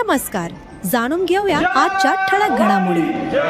नमस्कार. जाणून घेऊया आजच्या ठळक घडामोडी.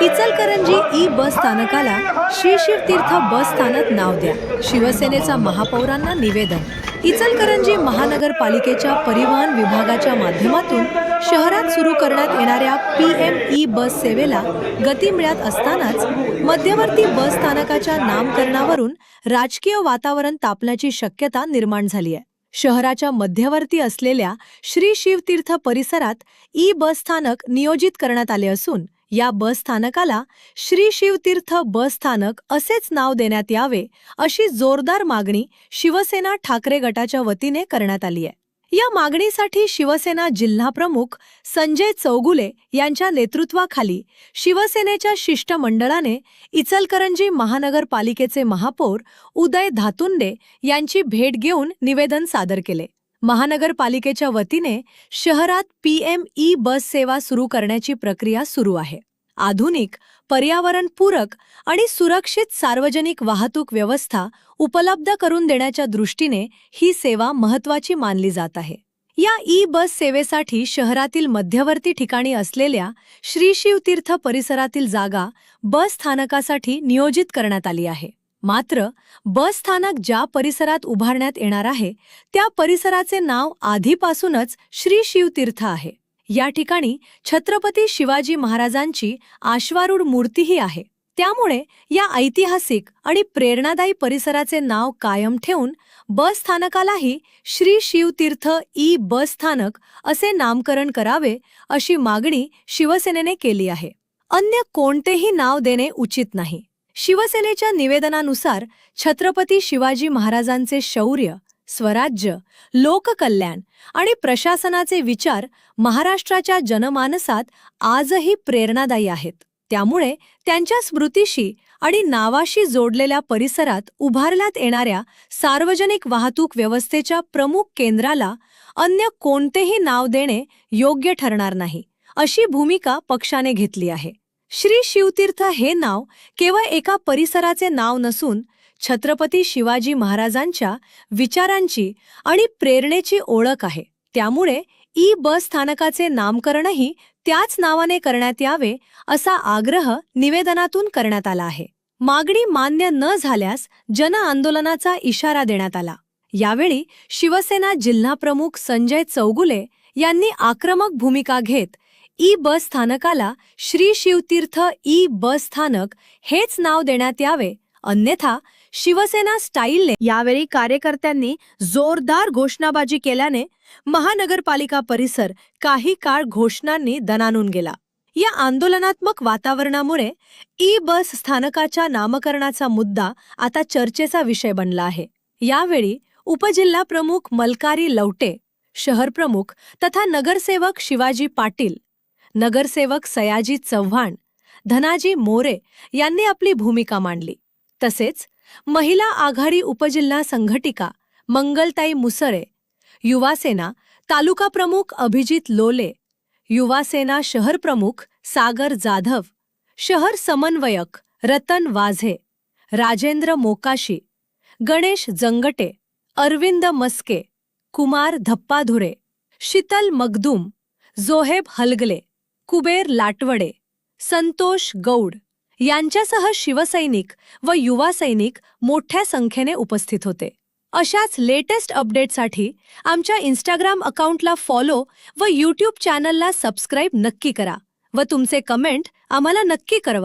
इचलकरंजी ई बस स्थानकाला श्री शिवतीर्थ बस स्थानक नाव द्या. शिवसेनेचा महापौरांना निवेदन. इचलकरंजी महानगरपालिकेच्या परिवहन विभागाच्या माध्यमातून शहरात सुरू करण्यात येणाऱ्या PM ई बस सेवेला गती मिळत असतानाच मध्यवर्ती बस स्थानकाच्या नामकरणावरून राजकीय वातावरण तापण्याची शक्यता निर्माण झाली आहे. शहराच्या मध्यवर्ती असलेल्या श्री शिवतीर्थ परिसरात ई बस स्थानक नियोजित करण्यात आले असून या बस स्थानकाला श्री शिवतीर्थ बस स्थानक असेच नाव देण्यात यावे अशी जोरदार मागणी शिवसेना ठाकरे गटाच्या वतीने करण्यात आली आहे. या मागणीसाठी शिवसेना जिल्हाप्रमुख संजय चौगुले यांच्या नेतृत्वाखाली शिवसेनेच्या शिष्टमंडळाने इचलकरंजी महानगरपालिकेचे महापौर उदय धातुंडे यांची भेट घेऊन निवेदन सादर केले. महानगरपालिकेच्या वतीने शहरात PM ई बस सेवा सुरू करण्याची प्रक्रिया सुरू आहे. आधुनिक, पर्यावरणपूरक आणि सुरक्षित सार्वजनिक वाहतूक व्यवस्था उपलब्ध करून देण्याच्या दृष्टीने ही सेवा महत्त्वाची मानली जात आहे. या ई बस सेवेसाठी शहरातील मध्यवर्ती ठिकाणी असलेल्या श्री शिवतीर्थ परिसरातील जागा बस स्थानकासाठी नियोजित करण्यात आली आहे. मात्र बस स्थानक ज्या परिसरात उभारण्यात येणार आहे त्या परिसराचे नाव आधीपासूनच श्री शिवतीर्थ आहे. या ठिकाणी छत्रपती शिवाजी महाराजांची अश्वारूढ मूर्तीही आहे. त्यामुळे या ऐतिहासिक आणि प्रेरणादायी परिसराचे नाव कायम ठेवून बस स्थानकालाही श्री शिवतीर्थ ई बस स्थानक असे नामकरण करावे अशी मागणी शिवसेनेने केली आहे. अन्य कोणतेही नाव देणे उचित नाही. शिवसेनेच्या निवेदनानुसार छत्रपती शिवाजी महाराजांचे शौर्य, स्वराज्य, लोककल्याण आणि प्रशासनाचे विचार महाराष्ट्राच्या जनमानसात आजही प्रेरणादायी आहेत. त्यामुळे त्यांच्या स्मृतीशी आणि नावाशी जोडलेल्या परिसरात उभारण्यात येणाऱ्या सार्वजनिक वाहतूक व्यवस्थेच्या प्रमुख केंद्राला अन्य कोणतेही नाव देणे योग्य ठरणार नाही, अशी भूमिका पक्षाने घेतली आहे. श्री शिवतीर्थ हे नाव केवळ एका परिसराचे नाव नसून छत्रपती शिवाजी महाराजांच्या विचारांची आणि प्रेरणेची ओळख आहे. त्यामुळे ई बस स्थानकाचे नामकरणही त्याच नावाने करण्यात यावे असा आग्रह निवेदनातून करण्यात आला आहे. मागणी मान्य न झाल्यास जन आंदोलनाचा इशारा देण्यात आला. यावेळी शिवसेना जिल्हाप्रमुख संजय चौगुले यांनी आक्रमक भूमिका घेत ई बस स्थानकाला श्री शिवतीर्थ ई बस स्थानक हेच नाव देण्यात यावे, अन्यथा शिवसेना स्टाईलने. यावेळी कार्यकर्त्यांनी जोरदार घोषणाबाजी केल्याने महानगरपालिका परिसर काही काळ घोषणांनी दणाणून गेला. या आंदोलनात्मक वातावरणामुळे ई बस स्थानकाच्या नामकरणाचा मुद्दा आता चर्चेचा विषय बनला आहे. यावेळी उपजिल्हाप्रमुख मलकारी लवटे, शहरप्रमुख तथा नगरसेवक शिवाजी पाटील, नगरसेवक सयाजी चव्हाण, धनाजी मोरे यांनी आपली भूमिका मांडली. तसेच महिला आघाडी उपजिल्हा संघटिका मंगलताई मुसळे, युवासेना तालुका प्रमुख अभिजित लोले, युवासेना शहर प्रमुख सागर जाधव, शहर समन्वयक रतन वाझे, राजेंद्र मोकाशी, गणेश जंगटे, अरविंद मस्के, कुमार धप्पाधुरे, शीतल मगदूम, जोहेब हलगले, कुबेर लाटवडे, संतोष गौड यांच्यासह शिवसैनिक व युवा सैनिक मोठ्या संख्येने उपस्थित होते. अशाच लेटेस्ट अपडेटसाठी आमच्या इंस्टाग्राम अकाउंटला फॉलो व YouTube चॅनलला सबस्क्राईब नक्की करा व तुमचे कमेंट आम्हाला नक्की कळवा.